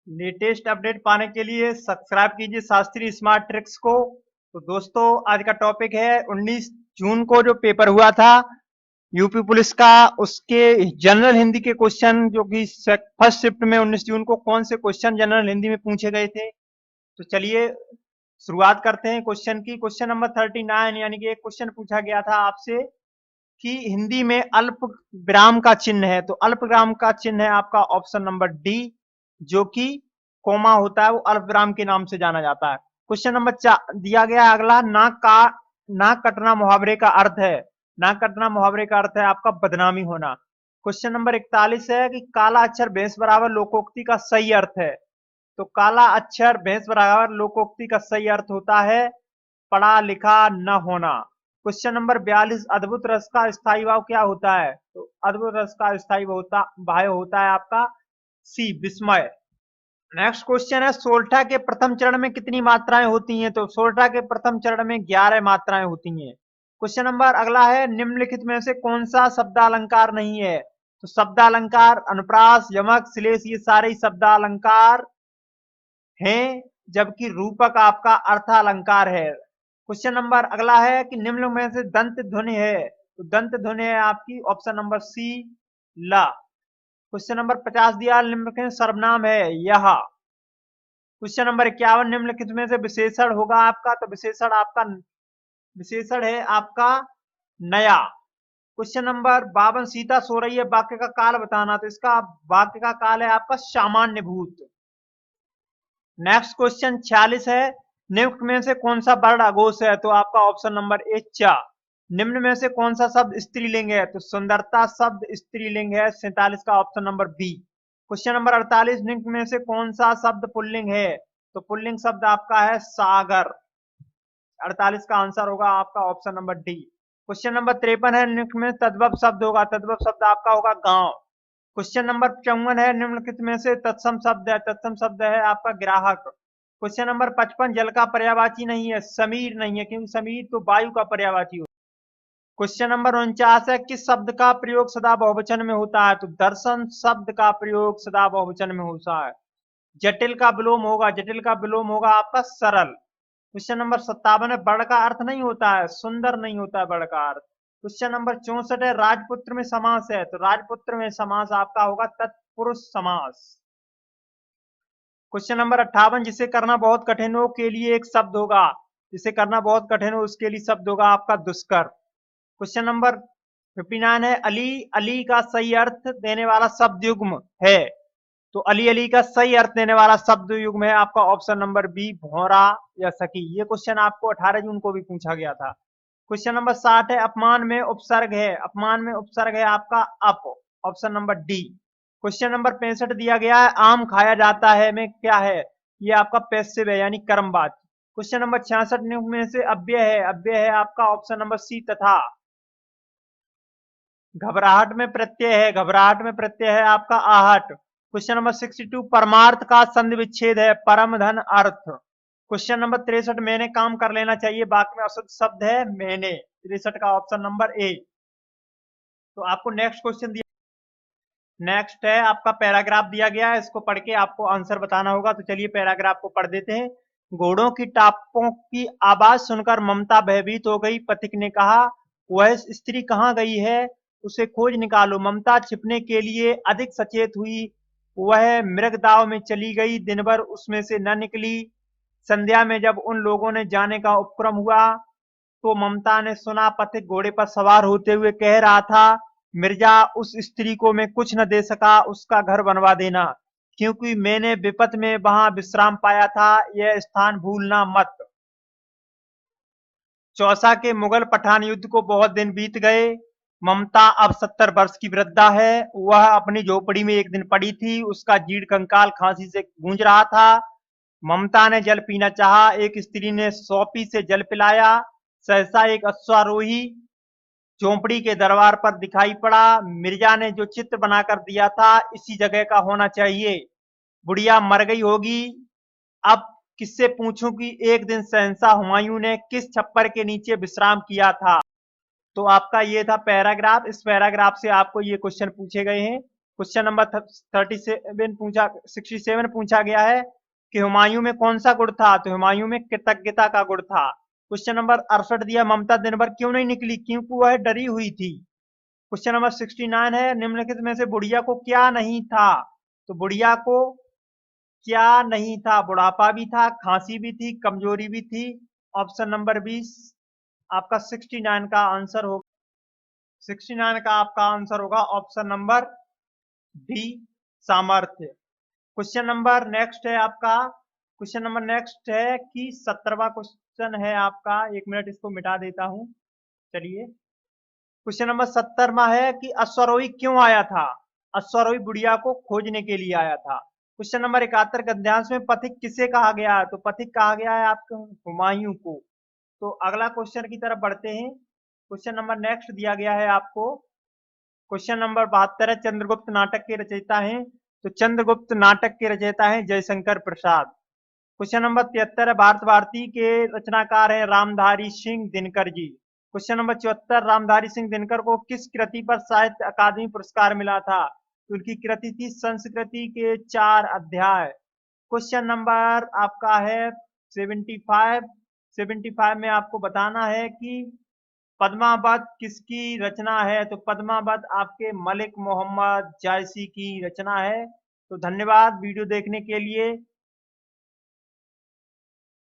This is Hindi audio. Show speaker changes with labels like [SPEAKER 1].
[SPEAKER 1] लेटेस्ट अपडेट पाने के लिए सब्सक्राइब कीजिए शास्त्री स्मार्ट ट्रिक्स को। तो दोस्तों, आज का टॉपिक है 19 जून को जो पेपर हुआ था यूपी पुलिस का, उसके जनरल हिंदी के क्वेश्चन जो कि फर्स्ट शिफ्ट में 19 जून को कौन से क्वेश्चन जनरल हिंदी में पूछे गए थे। तो चलिए शुरुआत करते हैं क्वेश्चन की। क्वेश्चन नंबर 39 यानी कि एक क्वेश्चन पूछा गया था आपसे कि हिंदी में अल्प विराम का चिन्ह है। तो अल्प विराम का चिन्ह है आपका ऑप्शन नंबर डी, जो कि कोमा होता है, वो अल्प विराम के नाम से जाना जाता है। क्वेश्चन नंबर 4 दिया गया है अगला, नाक कटना मुहावरे का अर्थ है। नाक कटना मुहावरे का अर्थ है आपका बदनामी होना। क्वेश्चन नंबर 41 है कि काला अक्षर भैंस बराबर लोकोक्ति का सही अर्थ है। तो काला अक्षर भैंस बराबर लोकोक्ति का सही अर्थ होता है पढ़ा लिखा न होना। क्वेश्चन नंबर 42, अद्भुत रस का स्थायी भाव क्या होता है। तो अद्भुत रस का स्थायी भाव होता है आपका सी, विस्मय। नेक्स्ट क्वेश्चन है, सोरठा के प्रथम चरण में कितनी मात्राएं होती हैं। तो सोरठा के प्रथम चरण में 11 मात्राएं होती हैं। क्वेश्चन नंबर अगला है, निम्नलिखित में से कौन सा शब्दालंकार नहीं है। तो शब्दालंकार अनुप्रास, यमक, श्लेष ये सारे शब्दालंकार हैं, जबकि रूपक आपका अर्थालंकार है। क्वेश्चन नंबर अगला है कि निम्न में से दंत ध्वनि है। तो दंत ध्वनि है आपकी ऑप्शन नंबर सी, ला। क्वेश्चन नंबर 50 दिया, निम्नलिखित सर्वनाम है यह। क्वेश्चन नंबर 51, निम्नलिखित में से विशेषण होगा आपका। तो विशेषण है आपका नया। क्वेश्चन नंबर 52, सीता सो रही है, वाक्य का काल बताना। तो इसका वाक्य का काल है आपका सामान्य भूत। नेक्स्ट क्वेश्चन 46 है, निम्न में से कौन सा वर्ण अघोष है। तो आपका ऑप्शन नंबर ए, चा। निम्न में से कौन सा शब्द स्त्रीलिंग है। तो सुंदरता शब्द स्त्रीलिंग है। 47 का option number B. Question number 48, निम्न में से कौन सा शब्द पुल्लिंग है। तो पुल्लिंग शब्द आपका है सागर। 48 का आंसर होगा आपका option number D. Question number 53 है, निम्न में तद्भव शब्द होगा। तद्भव शब्द आपका होगा गांव। क्वेश्चन नंबर 54 है, निम्नलिखित में से तत्सम शब्द है। तत्सम शब्द है आपका ग्राहक। क्वेश्चन नंबर 55, जल का पर्यायवाची नहीं है, समीर नहीं है, क्योंकि समीर तो वायु का पर्यायवाची होता है। क्वेश्चन नंबर 49 है, किस शब्द का प्रयोग सदा बहुवचन में होता है। तो दर्शन शब्द का प्रयोग सदा बहुवचन में होता है। जटिल का विलोम होगा, जटिल का विलोम होगा आपका सरल। क्वेश्चन नंबर 57 है, वर्ण का अर्थ नहीं होता है, सुंदर नहीं होता है वर्ण का अर्थ। क्वेश्चन नंबर 64 है, राजपुत्र में समास है। तो राजपुत्र में समास आपका होगा तत्पुरुष समास। क्वेश्चन नंबर 58, जिसे करना बहुत कठिन हो के लिए एक शब्द होगा। जिसे करना बहुत कठिन हो उसके लिए शब्द होगा आपका दुष्कर। क्वेश्चन नंबर 59 है, अली अली का सही अर्थ देने वाला शब्द युग्म है। तो अली अली का सही अर्थ देने वाला शब्द युग्म है आपका ऑप्शन नंबर बी, भौरा या सखी। ये क्वेश्चन आपको 18 जून को भी पूछा गया था। क्वेश्चन नंबर 60 है, अपमान में उपसर्ग है। अपमान में उपसर्ग है आपका up, option number D. Question number 65 दिया गया है, आम खाया जाता है में क्या है। ये आपका पैसिव है यानी कर्मवाची। क्वेश्चन नंबर 66 में से अव्यय है। अव्यय है आपका ऑप्शन नंबर सी, तथा। घबराहट में प्रत्यय है। घबराहट में प्रत्यय है आपका आहट। क्वेश्चन नंबर 62, परमार्थ का संधि विच्छेद है, परम धन अर्थ। क्वेश्चन नंबर 63, मैंने काम कर लेना चाहिए, वाक्य में अशुद्ध शब्द है मैंने। 63 का ऑप्शन नंबर ए। तो आपको नेक्स्ट क्वेश्चन दिया, नेक्स्ट है आपका पैराग्राफ दिया गया है, इसको पढ़ के आपको आंसर बताना होगा। तो चलिए पैराग्राफ को पढ़ देते हैं। घोड़ों की टापों की आवाज सुनकर ममता भयभीत हो गई। पथिक ने कहा, वह स्त्री कहाँ गई है, उसे खोज निकालो। ममता छिपने के लिए अधिक सचेत हुई। वह मृगदाव में चली गई, दिन भर उसमें से न निकली। संध्या में जब उन लोगों ने जाने का उपक्रम हुआ तो ममता ने सुना पथिक घोड़े पर सवार होते हुए कह रहा था, मिर्जा, उस स्त्री को मैं कुछ न दे सका, उसका घर बनवा देना, क्योंकि मैंने विपत में वहां विश्राम पाया था, यह स्थान भूलना मत। चौसा के मुगल पठान युद्ध को बहुत दिन बीत गए। ममता अब 70 वर्ष की वृद्धा है। वह अपनी झोपड़ी में एक दिन पड़ी थी, उसका जीर्ण कंकाल खांसी से गूंज रहा था। ममता ने जल पीना चाहा, एक स्त्री ने सौंपी से जल पिलाया। सहसा एक अश्वारोही झोंपड़ी के दरबार पर दिखाई पड़ा। मिर्जा ने जो चित्र बनाकर दिया था इसी जगह का होना चाहिए। बुढ़िया मर गई होगी। अब किससे पूछूं कि एक दिन शहंशाह हुमायूं ने किस छप्पर के नीचे विश्राम किया था। तो आपका ये था पैराग्राफ। इस पैराग्राफ से आपको ये क्वेश्चन पूछे गए हैं। क्वेश्चन नंबर 67 पूछा गया है कि हुमायूं में कौन सा गुण था, तो हुमायूं में कृतज्ञता का गुण था। क्वेश्चन नंबर 68 दिया, ममता दिन भर क्यों नहीं निकली, क्योंकि वह डरी हुई थी। क्वेश्चन नंबर 69 है, निम्नलिखित में से बुढ़िया को क्या नहीं था, तो बुढ़िया को क्या नहीं था, बुढ़ापा भी था, खांसी भी थी, कमजोरी भी थी। ऑप्शन नंबर 20 आपका 69 का आंसर होगा। 69 का आपका आंसर होगा ऑप्शन नंबर डी, सामर्थ्य। क्वेश्चन नंबर नेक्स्ट है आपका, क्वेश्चन नंबर नेक्स्ट है कि 17वां क्वेश्चन है आपका, 1 मिनट इसको मिटा देता हूं। चलिए, क्वेश्चन नंबर 70वां है कि अश्वरोही क्यों आया था, अश्वरोही बुढ़िया को खोजने के लिए आया था। क्वेश्चन नंबर 71 गद्यांश में पथिक किसे कहा गया है, तो पथिक कहा गया है आपको हुमायूं को। तो अगला क्वेश्चन की तरफ बढ़ते हैं। क्वेश्चन नंबर नेक्स्ट दिया गया है आपको, क्वेश्चन नंबर 72 है, चंद्रगुप्त नाटक के रचयिता हैं, तो चंद्रगुप्त नाटक के रचयिता हैं जयशंकर प्रसाद। क्वेश्चन नंबर 73 है, भारत भारती के रचनाकार हैं रामधारी सिंह दिनकर जी। क्वेश्चन नंबर 74, रामधारी सिंह दिनकर को किस कृति पर साहित्य अकादमी पुरस्कार मिला था, तो उनकी कृति थी संस्कृति के 4 अध्याय। क्वेश्चन नंबर आपका है 75 में आपको बताना है कि पद्मावत किसकी रचना है, तो पद्मावत आपके मलिक मोहम्मद जायसी की रचना है। तो धन्यवाद वीडियो देखने के लिए।